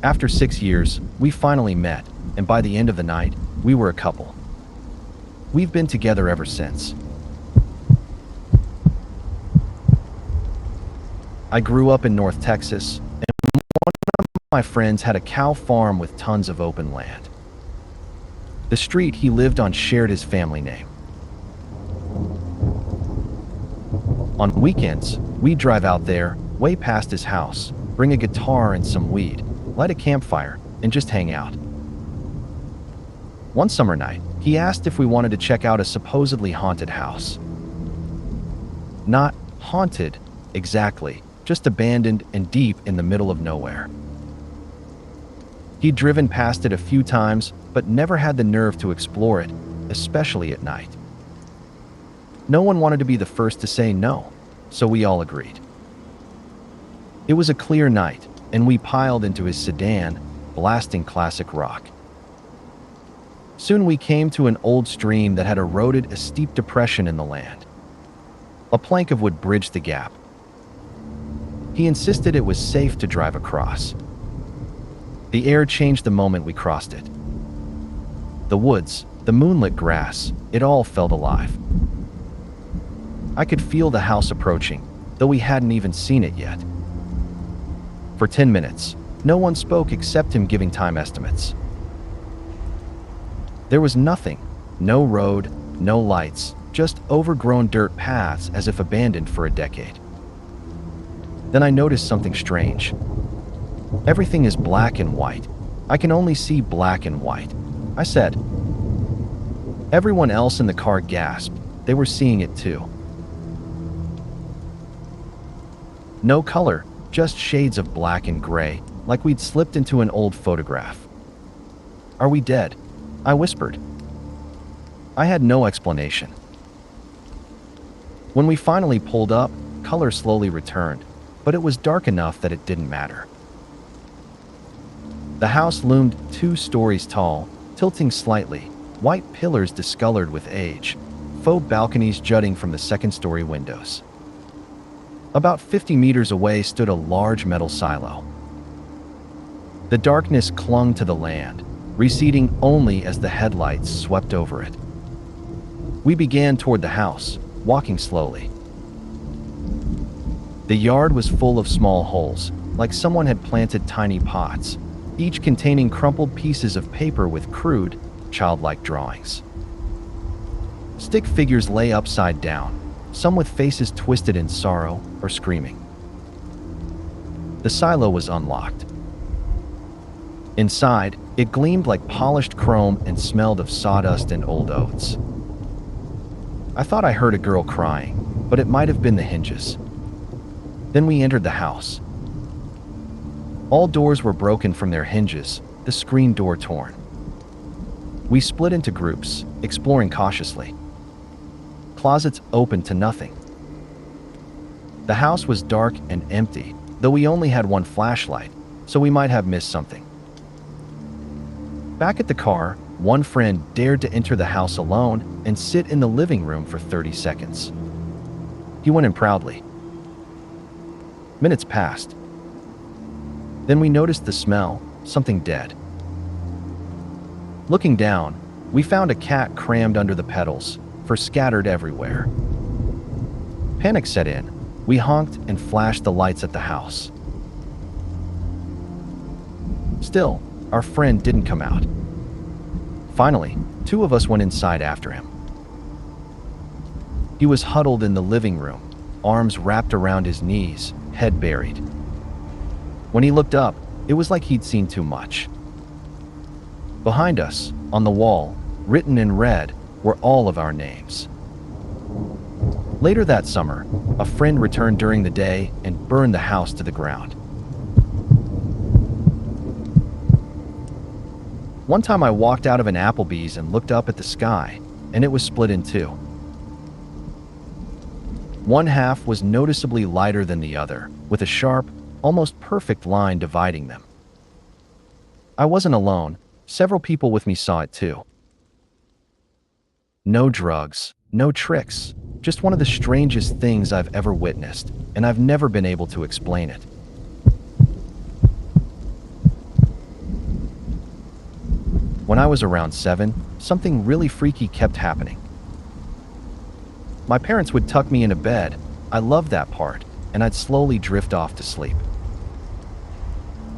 After 6 years, we finally met, and by the end of the night, we were a couple. We've been together ever since. I grew up in North Texas, and one of my friends had a cow farm with tons of open land. The street he lived on shared his family name. On weekends, we'd drive out there, way past his house, bring a guitar and some weed, light a campfire, and just hang out. One summer night, he asked if we wanted to check out a supposedly haunted house. Not haunted, exactly, just abandoned and deep in the middle of nowhere. He'd driven past it a few times, but never had the nerve to explore it, especially at night. No one wanted to be the first to say no, so we all agreed. It was a clear night, and we piled into his sedan, blasting classic rock. Soon we came to an old stream that had eroded a steep depression in the land. A plank of wood bridged the gap. He insisted it was safe to drive across. The air changed the moment we crossed it. The woods, the moonlit grass, it all felt alive. I could feel the house approaching, though we hadn't even seen it yet. For 10 minutes, no one spoke except him giving time estimates. There was nothing, no road, no lights, just overgrown dirt paths as if abandoned for a decade. Then I noticed something strange. Everything is black and white. I can only see black and white, I said. Everyone else in the car gasped. They were seeing it too. No color, just shades of black and gray, like we'd slipped into an old photograph. Are we dead? I whispered. I had no explanation. When we finally pulled up, color slowly returned, but it was dark enough that it didn't matter. The house loomed 2 stories tall, tilting slightly, white pillars discolored with age, faux balconies jutting from the second-story windows. About 50 meters away stood a large metal silo. The darkness clung to the land, receding only as the headlights swept over it. We began toward the house, walking slowly. The yard was full of small holes, like someone had planted tiny pots, each containing crumpled pieces of paper with crude, childlike drawings. Stick figures lay upside down, some with faces twisted in sorrow or screaming. The silo was unlocked. Inside, it gleamed like polished chrome and smelled of sawdust and old oats. I thought I heard a girl crying, but it might have been the hinges. Then we entered the house. All doors were broken from their hinges, the screen door torn. We split into groups, exploring cautiously. Closets opened to nothing. The house was dark and empty, though we only had one flashlight, so we might have missed something. Back at the car, one friend dared to enter the house alone and sit in the living room for 30 seconds. He went in proudly. Minutes passed. Then we noticed the smell, something dead. Looking down, we found a cat crammed under the pedals, fur scattered everywhere. Panic set in. We honked and flashed the lights at the house. Still, our friend didn't come out. Finally, 2 of us went inside after him. He was huddled in the living room, arms wrapped around his knees, head buried. When he looked up, it was like he'd seen too much. Behind us, on the wall, written in red, were all of our names. Later that summer, a friend returned during the day and burned the house to the ground. One time I walked out of an Applebee's and looked up at the sky, and it was split in 2. One half was noticeably lighter than the other, with a sharp, almost perfect line dividing them. I wasn't alone. Several people with me saw it too. No drugs, no tricks, just one of the strangest things I've ever witnessed, and I've never been able to explain it. When I was around 7, something really freaky kept happening. My parents would tuck me into bed. I loved that part, and I'd slowly drift off to sleep.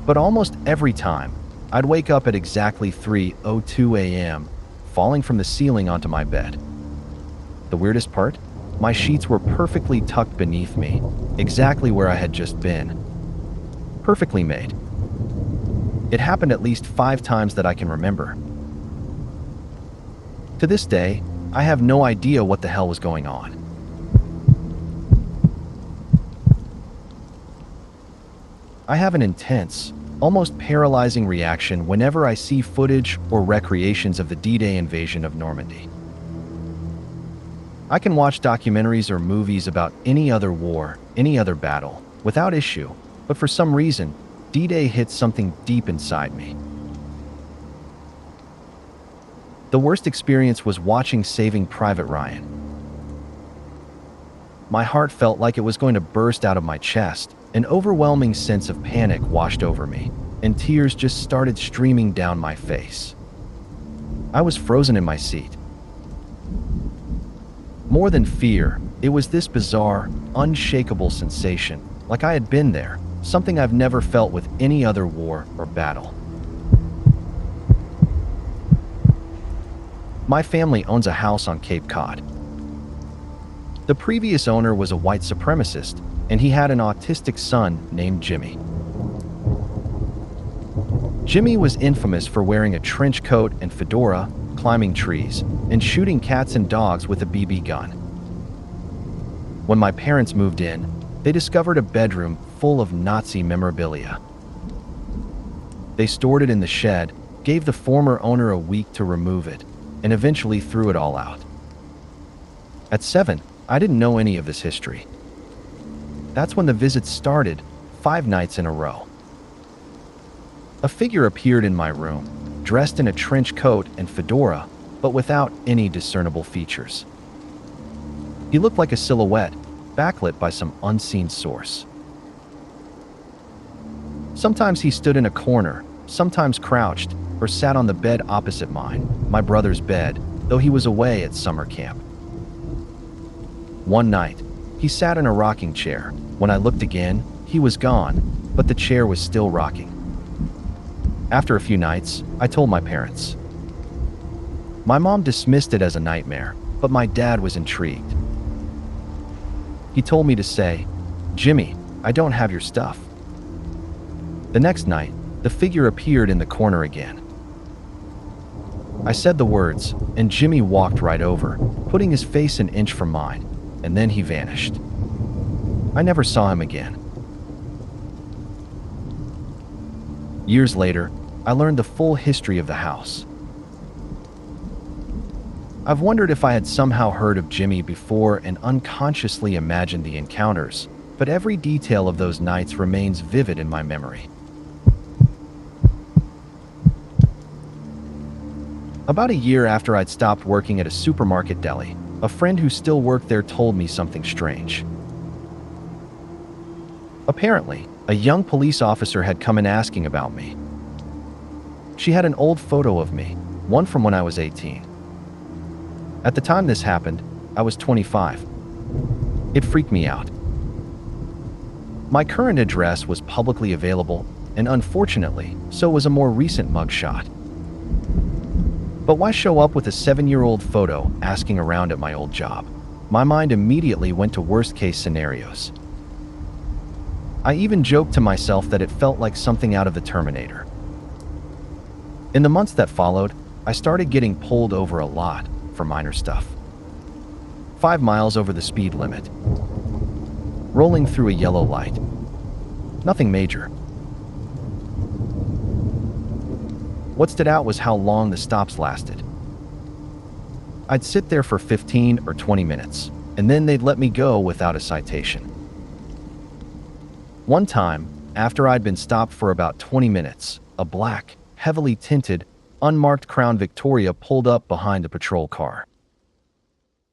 But almost every time, I'd wake up at exactly 3:02 a.m., falling from the ceiling onto my bed. The weirdest part? My sheets were perfectly tucked beneath me, exactly where I had just been. Perfectly made. It happened at least 5 times that I can remember. To this day, I have no idea what the hell was going on. I have an intense, almost paralyzing reaction whenever I see footage or recreations of the D-Day invasion of Normandy. I can watch documentaries or movies about any other war, any other battle, without issue, but for some reason, D-Day hit something deep inside me. The worst experience was watching Saving Private Ryan. My heart felt like it was going to burst out of my chest. An overwhelming sense of panic washed over me, and tears just started streaming down my face. I was frozen in my seat. More than fear, it was this bizarre, unshakable sensation, like I had been there, something I've never felt with any other war or battle. My family owns a house on Cape Cod. The previous owner was a white supremacist, and he had an autistic son named Jimmy. Jimmy was infamous for wearing a trench coat and fedora, climbing trees, and shooting cats and dogs with a BB gun. When my parents moved in, they discovered a bedroom full of Nazi memorabilia. They stored it in the shed, gave the former owner a week to remove it, and eventually threw it all out. At 7, I didn't know any of this history. That's when the visits started, 5 nights in a row. A figure appeared in my room, dressed in a trench coat and fedora, but without any discernible features. He looked like a silhouette, backlit by some unseen source. Sometimes he stood in a corner, sometimes crouched, or sat on the bed opposite mine, my brother's bed, though he was away at summer camp. One night, he sat in a rocking chair. When I looked again, he was gone, but the chair was still rocking. After a few nights, I told my parents. My mom dismissed it as a nightmare, but my dad was intrigued. He told me to say, "Jimmy, I don't have your stuff." The next night, the figure appeared in the corner again. I said the words, and Jimmy walked right over, putting his face an inch from mine, and then he vanished. I never saw him again. Years later, I learned the full history of the house. I've wondered if I had somehow heard of Jimmy before and unconsciously imagined the encounters, but every detail of those nights remains vivid in my memory. About a year after I'd stopped working at a supermarket deli, a friend who still worked there told me something strange. Apparently, a young police officer had come in asking about me. She had an old photo of me, one from when I was 18. At the time this happened, I was 25. It freaked me out. My current address was publicly available, and unfortunately, so was a more recent mugshot. But why show up with a 7-year-old photo asking around at my old job? My mind immediately went to worst-case scenarios. I even joked to myself that it felt like something out of the Terminator. In the months that followed, I started getting pulled over a lot for minor stuff. 5 miles over the speed limit. Rolling through a yellow light. Nothing major. What stood out was how long the stops lasted. I'd sit there for 15 or 20 minutes, and then they'd let me go without a citation. One time, after I'd been stopped for about 20 minutes, a black, heavily tinted, unmarked Crown Victoria pulled up behind a patrol car.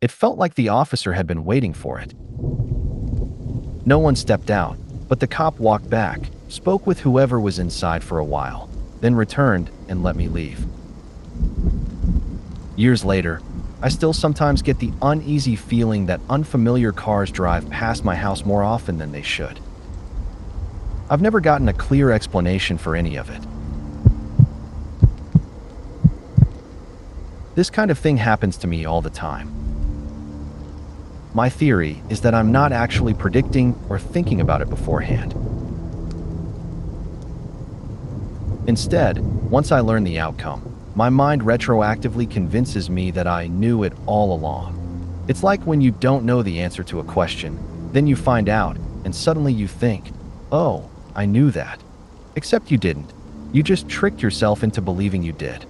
It felt like the officer had been waiting for it. No one stepped out, but the cop walked back, spoke with whoever was inside for a while, then returned and let me leave. Years later, I still sometimes get the uneasy feeling that unfamiliar cars drive past my house more often than they should. I've never gotten a clear explanation for any of it. This kind of thing happens to me all the time. My theory is that I'm not actually predicting or thinking about it beforehand. Instead, once I learn the outcome, my mind retroactively convinces me that I knew it all along. It's like when you don't know the answer to a question, then you find out, and suddenly you think, "Oh, I knew that." Except you didn't. You just tricked yourself into believing you did.